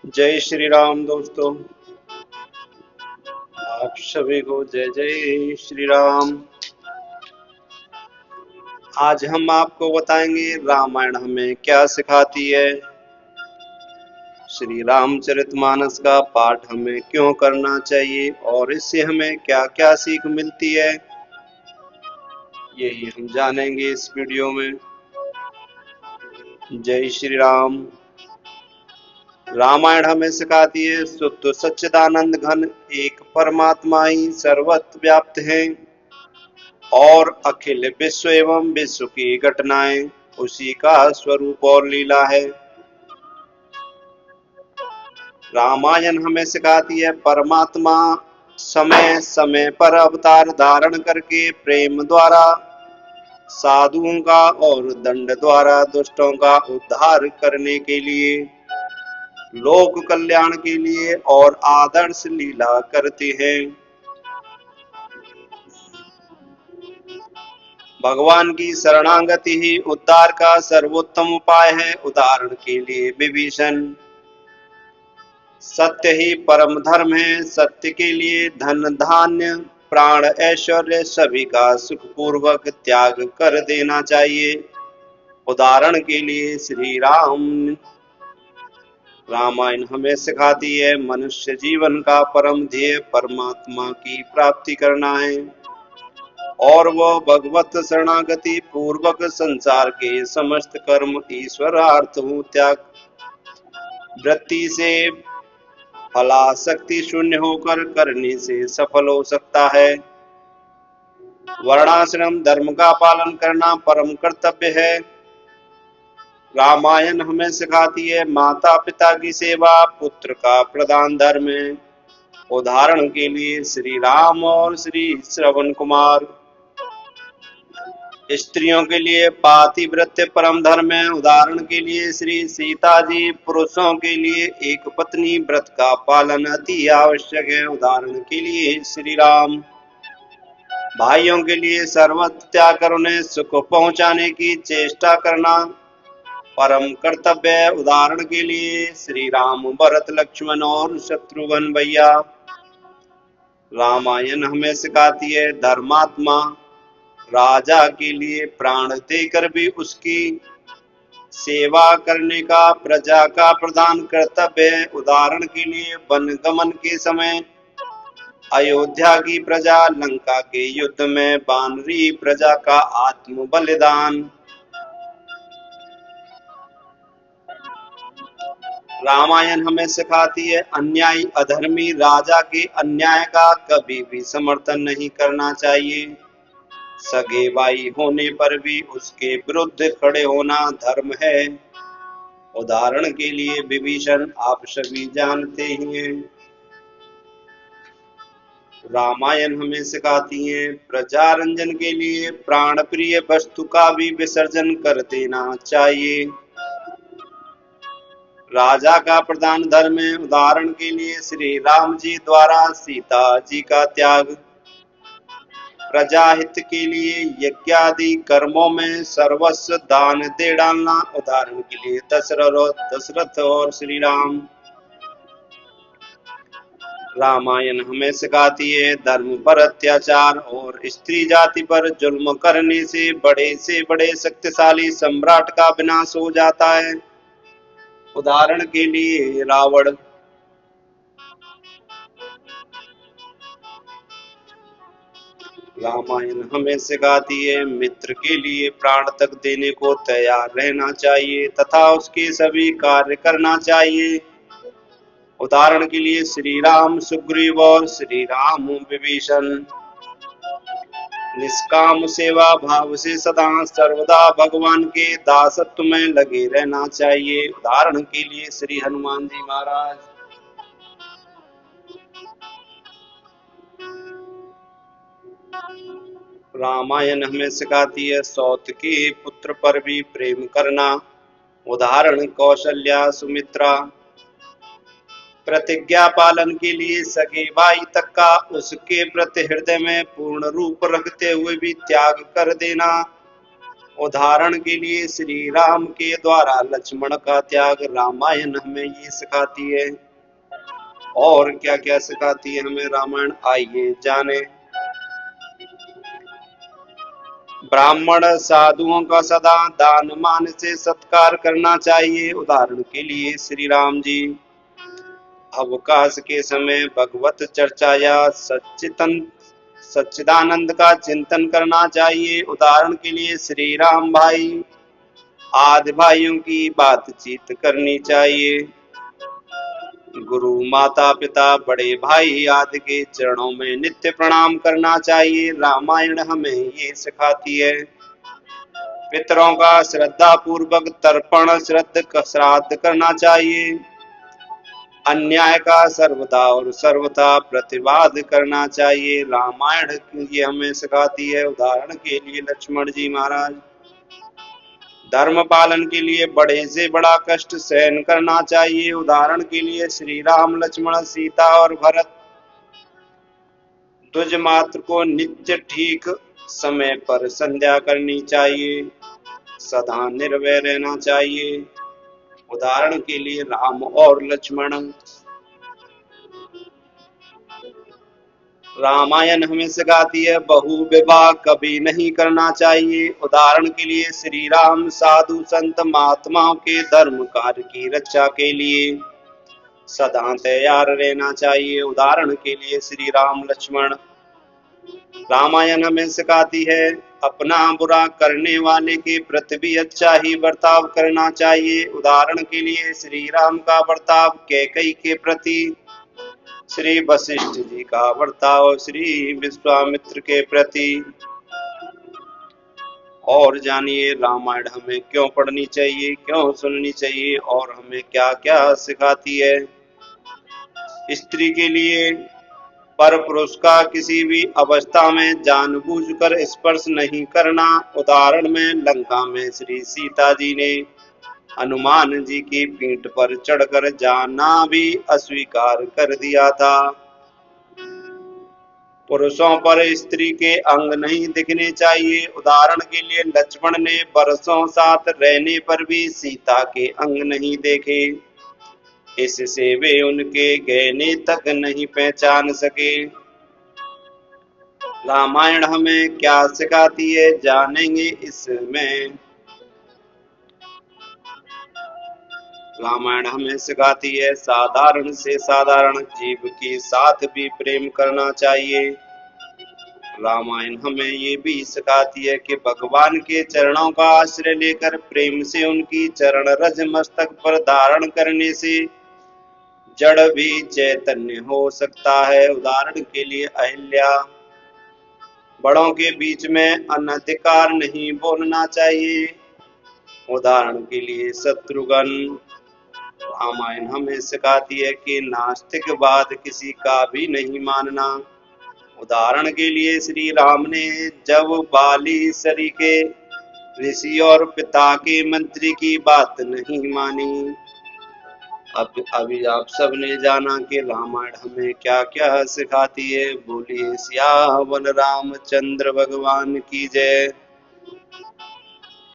जय श्री राम दोस्तों। आप सभी को जय जय श्री राम। आज हम आपको बताएंगे रामायण हमें क्या सिखाती है। श्री रामचरितमानस का पाठ हमें क्यों करना चाहिए और इससे हमें क्या क्या सीख मिलती है, यही हम जानेंगे इस वीडियो में। जय श्री राम। रामायण हमें सिखाती है शुद्ध सच्चिदानंद घन एक परमात्मा ही सर्वत्र व्याप्त है और अखिल विश्व एवं विश्व की घटनाएं उसी का स्वरूप और लीला है। रामायण हमें सिखाती है परमात्मा समय समय पर अवतार धारण करके प्रेम द्वारा साधुओं का और दंड द्वारा दुष्टों का उद्धार करने के लिए, लोक कल्याण के लिए और आदर्श लीला करते हैं। भगवान की शरणागति ही उद्धार का सर्वोत्तम उपाय है। उदाहरण के लिए विभीषण। सत्य ही परम धर्म है। सत्य के लिए धन धान्य प्राण ऐश्वर्य सभी का सुखपूर्वक त्याग कर देना चाहिए। उदाहरण के लिए श्री राम। रामायण हमें सिखाती है मनुष्य जीवन का परम ध्येय परमात्मा की प्राप्ति करना है और वह भगवत शरणागति पूर्वक संसार के समस्त कर्म ईश्वरार्थ त्याग वृत्ति से फलासक्ति शून्य होकर करने से सफल हो सकता है। वर्णाश्रम धर्म का पालन करना परम कर्तव्य है। रामायण हमें सिखाती है माता पिता की सेवा पुत्र का प्रधान धर्म है। उदाहरण के लिए श्री राम और श्री श्रवण कुमार। स्त्रियों के लिए पातिव्रत्य परम धर्म है। उदाहरण के लिए श्री सीता जी। पुरुषों के लिए एक पत्नी व्रत का पालन अति आवश्यक है। उदाहरण के लिए श्री राम। भाइयों के लिए सर्वत्र त्याग कर उन्हें सुख पहुंचाने की चेष्टा करना परम कर्तव्य है। उदाहरण के लिए श्री राम भरत लक्ष्मण और शत्रुघ्न भैया। रामायण हमें सिखाती है धर्मात्मा राजा के लिए प्राण देकर भी उसकी सेवा करने का प्रजा का प्रधान कर्तव्य है। उदाहरण के लिए वन गमन के समय अयोध्या की प्रजा, लंका के युद्ध में वानरी प्रजा का आत्म बलिदान। रामायण हमें सिखाती है अन्यायी अधर्मी राजा के अन्याय का कभी भी समर्थन नहीं करना चाहिए। सगे भाई होने पर भी उसके विरुद्ध खड़े होना धर्म है। उदाहरण के लिए विभीषण आप सभी जानते ही हैं। रामायण हमें सिखाती है प्रजा रंजन के लिए प्राण प्रिय वस्तु का भी विसर्जन कर देना चाहिए। राजा का प्रधान धर्म है। उदाहरण के लिए श्री राम जी द्वारा सीता जी का त्याग। प्रजा हित के लिए यज्ञादि कर्मों में सर्वस्व दान दे डालना। उदाहरण के लिए दशरथ और श्री राम। रामायण हमें सिखाती है धर्म पर अत्याचार और स्त्री जाति पर जुल्म करने से बड़े शक्तिशाली सम्राट का विनाश हो जाता है। उदाहरण के लिए रावण। रामायण हमें सिखाती है मित्र के लिए प्राण तक देने को तैयार रहना चाहिए तथा उसके सभी कार्य करना चाहिए। उदाहरण के लिए श्री राम सुग्रीव और श्री राम विभीषण। निष्काम सेवा भाव से सदा सर्वदा भगवान के दासत्व में लगे रहना चाहिए। उदाहरण के लिए श्री हनुमान जी महाराज। रामायण हमें सिखाती है सौत के पुत्र पर भी प्रेम करना। उदाहरण कौशल्या सुमित्रा। प्रतिज्ञा पालन के लिए सगे भाई तक का उसके प्रति हृदय में पूर्ण रूप रखते हुए भी त्याग कर देना। उदाहरण के लिए श्री राम के द्वारा लक्ष्मण का त्याग रामायण हमें ये सिखाती है। और क्या क्या सिखाती है हमें रामायण, आइए जाने। ब्राह्मण साधुओं का सदा दान मान से सत्कार करना चाहिए। उदाहरण के लिए श्री राम जी अवकाश के समय भगवत चर्चा या सच्चिदानंद का चिंतन करना चाहिए। उदाहरण के लिए श्री राम भाई आदि भाइयों की बातचीत करनी चाहिए। गुरु माता पिता बड़े भाई आदि के चरणों में नित्य प्रणाम करना चाहिए। रामायण हमें ये सिखाती है। पितरों का श्रद्धा पूर्वक तर्पण श्राद्ध करना चाहिए। अन्याय का सर्वदा और सर्वथा प्रतिवाद करना चाहिए। रामायण ये हमें सिखाती है। उदाहरण के लिए लक्ष्मण जी महाराज धर्म पालन के लिए बड़े से बड़ा कष्ट सहन करना चाहिए। उदाहरण के लिए श्री राम लक्ष्मण सीता और भरत द्विज मात्र को नित्य ठीक समय पर संध्या करनी चाहिए। सदा निर्भय रहना चाहिए। उदाहरण के लिए राम और लक्ष्मण। रामायण हमें सिखाती है बहु विवाह कभी नहीं करना चाहिए। उदाहरण के लिए श्री राम साधु संत महात्माओं के धर्म कार्य की रक्षा के लिए सदा तैयार रहना चाहिए। उदाहरण के लिए श्री राम लक्ष्मण। रामायण हमें सिखाती है अपना बुरा करने वाले के प्रति भी अच्छा ही बर्ताव करना चाहिए। उदाहरण के लिए श्री राम का बर्ताव कैकेयी के प्रति, श्री वशिष्ठ जी का बर्ताव श्री विश्वामित्र के प्रति। और जानिए रामायण हमें क्यों पढ़नी चाहिए, क्यों सुननी चाहिए और हमें क्या क्या सिखाती है। स्त्री के लिए पर पुरुष का किसी भी अवस्था में जानबूझकर स्पर्श नहीं करना। उदाहरण में लंका में श्री सीता जी ने हनुमान जी की पीठ पर चढ़कर जाना भी अस्वीकार कर दिया था। पुरुषों पर स्त्री के अंग नहीं दिखने चाहिए। उदाहरण के लिए लक्ष्मण ने बरसों साथ रहने पर भी सीता के अंग नहीं देखे। इससे वे उनके गहने तक नहीं पहचान सके। रामायण हमें क्या सिखाती है जानेंगे इसमें। रामायण हमें सिखाती है साधारण से साधारण जीव के साथ भी प्रेम करना चाहिए। रामायण हमें ये भी सिखाती है कि भगवान के चरणों का आश्रय लेकर प्रेम से उनकी चरण रज मस्तक पर धारण करने से जड़ भी चैतन्य हो सकता है। उदाहरण के लिए अहिल्या। बड़ों के बीच में अनधिकार नहीं बोलना चाहिए। उदाहरण के लिए शत्रुघ्न। रामायण हमें सिखाती है कि नास्तिकवाद किसी का भी नहीं मानना। उदाहरण के लिए श्री राम ने जब बाली सरी के ऋषि और पिता के मंत्री की बात नहीं मानी। अब अभी आप सबने जाना कि रामायण हमें क्या क्या सिखाती है। बोलिए सियावर रामचंद्र भगवान की जय।